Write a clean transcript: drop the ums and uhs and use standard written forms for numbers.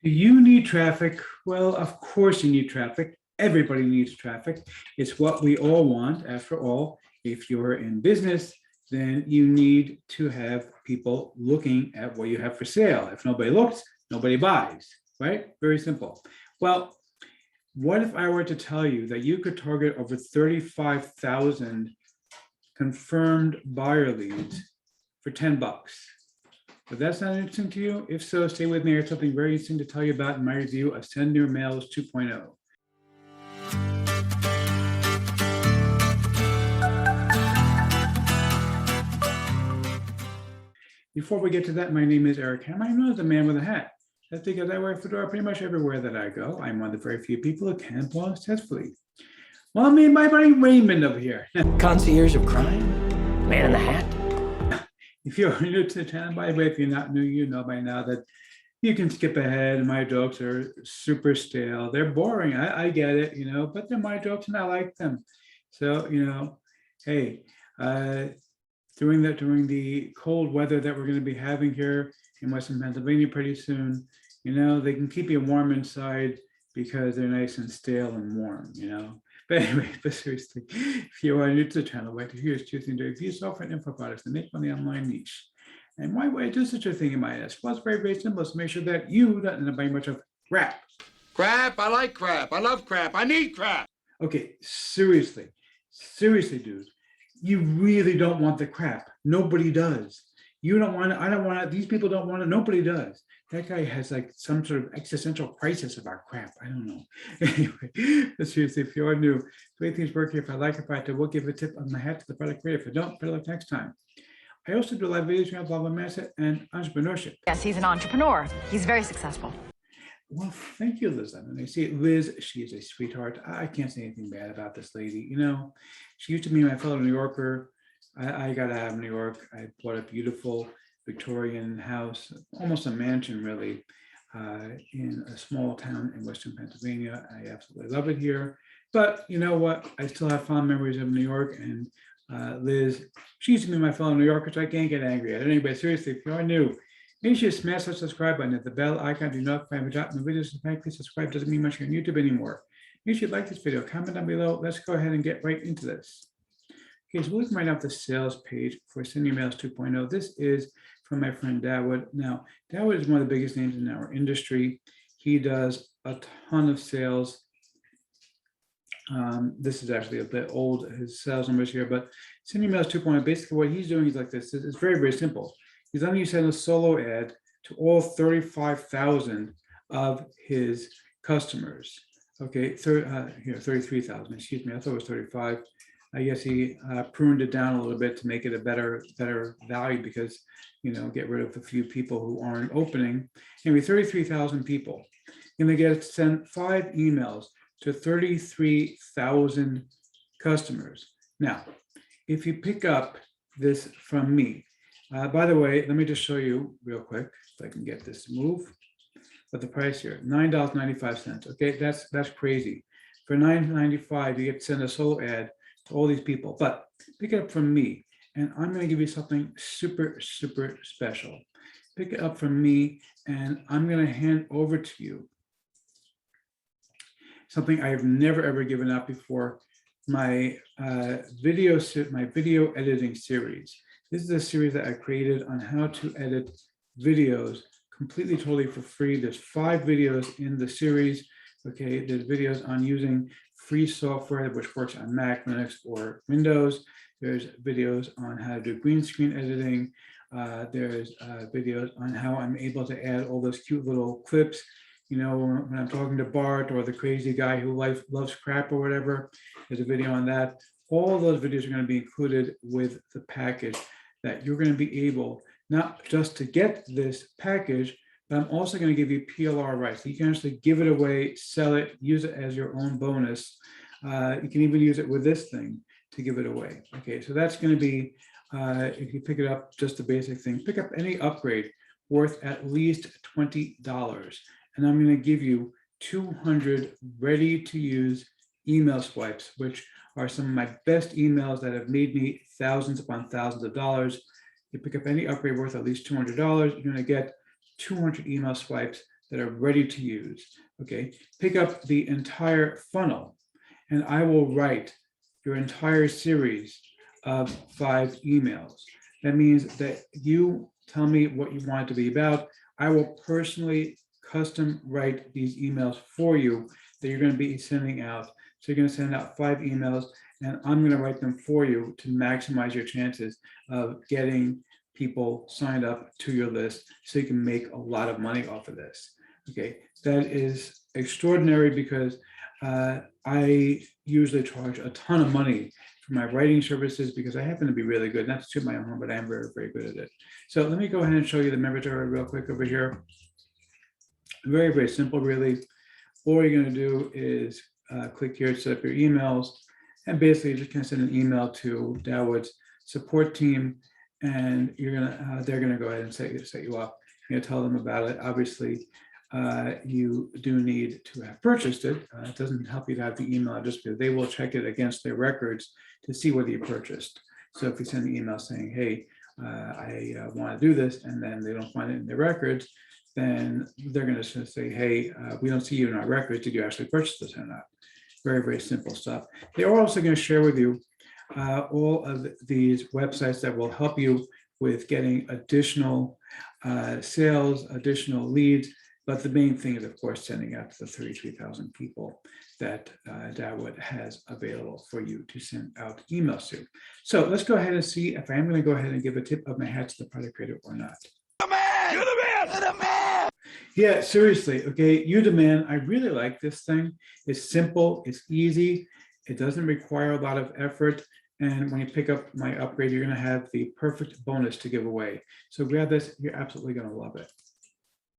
Do you need traffic? Well, of course you need traffic. Everybody needs traffic. It's what we all want. After all, if you're in business, then you need to have people looking at what you have for sale. If nobody looks, nobody buys, right? Very simple. Well, what if I were to tell you that you could target over 35,000 confirmed buyer leads for 10 bucks? Does that sound interesting to you? If so, stay with me. I have something very interesting to tell you about in my review of Send Your Mails 2.0. Before we get to that, my name is Eric Hammer. I'm known as the man with a hat. That's because I wear a fedora pretty much everywhere that I go. I'm one of the very few people who can pull successfully. Well, I mean, my buddy Raymond over here. Concierge of crime? Man in the hat? If you're new to the channel, by the way, if you're not new, you know by now that you can skip ahead. My jokes are super stale. They're boring. I get it, but they're my jokes and I like them. So, hey, during the cold weather that we're going to be having here in Western Pennsylvania pretty soon, they can keep you warm inside because they're nice and stale and warm, But anyway, but seriously, if you are new to the channel, what to here's choosing to review software and info products to make money online niche. And why would I do such a thing, you might ask? Well, it's very, very simple. It's to make sure that you don't end up buying much of crap. Crap, I like crap. I love crap. I need crap. Okay, seriously, dude. You really don't want the crap. Nobody does. You don't want it. I don't want it. These people don't want it. Nobody does. That guy has like some sort of existential crisis about crap. I don't know. Anyway, but seriously, if you are new, the way things work here, if I like a product, I will give a tip on my hat to the product creator. If I don't, better luck next time. I also do live videos around blog mindset and entrepreneurship. Yes, he's an entrepreneur. He's very successful. Well, thank you, Liz. And I see Liz, she is a sweetheart. I can't say anything bad about this lady. She used to be my fellow New Yorker. I got out of New York. I bought a beautiful Victorian house, almost a mansion, really, in a small town in Western Pennsylvania. I absolutely love it here. But you know what? I still have fond memories of New York. And Liz, she used to be my fellow New Yorker, so I can't get angry at it. Anyway, seriously, if you are new, make sure you smash that subscribe button at the bell icon. Do not find me dropping the videos. Please subscribe. Doesn't mean much here on YouTube anymore. Make sure you like this video. Comment down below. Let's go ahead and get right into this. Okay, so we're looking right now at the sales page for Send Your Mails 2.0. This is from my friend Dawood. Now, Dawood is one of the biggest names in our industry. He does a ton of sales. This is actually a bit old, his sales numbers here, but Send Your Mails 2.0, basically what he's doing is like this. It's very, very simple. He's letting you send a solo ad to all 35,000 of his customers. Okay, 33,000, excuse me, I thought it was 35. I guess he pruned it down a little bit to make it a better value because, get rid of a few people who aren't opening. Anyway, 33,000 people. And they get to send 5 emails to 33,000 customers. Now, if you pick up this from me, by the way, let me just show you real quick if I can get this to move. But the price here, $9.95. Okay, that's crazy. For $9.95, you get to send a solo ad to all these people. But pick it up from me, and I'm going to give you something super, super special. Pick it up from me, and I'm going to hand over to you something I have never ever given out before. My video editing series. This is a series that I created on how to edit videos completely, totally for free. There's 5 videos in the series. Okay, there's videos on using free software which works on Mac, Linux, or Windows. There's videos on how to do green screen editing. There's videos on how I'm able to add all those cute little clips. When I'm talking to Bart or the crazy guy who loves crap or whatever, there's a video on that. All of those videos are going to be included with the package that you're going to be able not just to get this package, but I'm also going to give you PLR rights. So you can actually give it away, sell it, use it as your own bonus. You can even use it with this thing to give it away. Okay, so that's going to be, if you pick it up, just the basic thing. Pick up any upgrade worth at least $20. And I'm going to give you 200 ready-to-use email swipes, which are some of my best emails that have made me thousands upon thousands of dollars. You pick up any upgrade worth at least $200, you're going to get 200 email swipes that are ready to use. Okay, pick up the entire funnel and I will write your entire series of 5 emails. That means that you tell me what you want it to be about. I will personally custom write these emails for you that you're going to be sending out. So you're going to send out 5 emails and I'm going to write them for you to maximize your chances of getting people signed up to your list so you can make a lot of money off of this. Okay, that is extraordinary because I usually charge a ton of money for my writing services because I happen to be really good, not to toot my own horn, but I am very, very good at it. So let me go ahead and show you the member area real quick over here. Very, very simple, really. All you're going to do is click here to set up your emails, and basically just can send an email to Dawood's support team, and you're gonna they're gonna go ahead and set you up. You're gonna tell them about it. Obviously, you do need to have purchased it. It doesn't help you to have the email address because they will check it against their records to see whether you purchased. So if you send an email saying, hey, I want to do this, and then they don't find it in their records, then they're going to say, hey, we don't see you in our records. Did you actually purchase this or not? Very, very simple stuff. They are also going to share with you all of these websites that will help you with getting additional sales, additional leads. But the main thing is, of course, sending out to the 33,000 people that Dawood has available for you to send out emails to. So let's go ahead and see if I'm going to go ahead and give a tip of my hat to the product creator or not. You're the man! You're the man! Yeah, seriously. Okay, Udemy, I really like this thing. It's simple, it's easy, it doesn't require a lot of effort. And when you pick up my upgrade, you're going to have the perfect bonus to give away. So grab this, you're absolutely going to love it.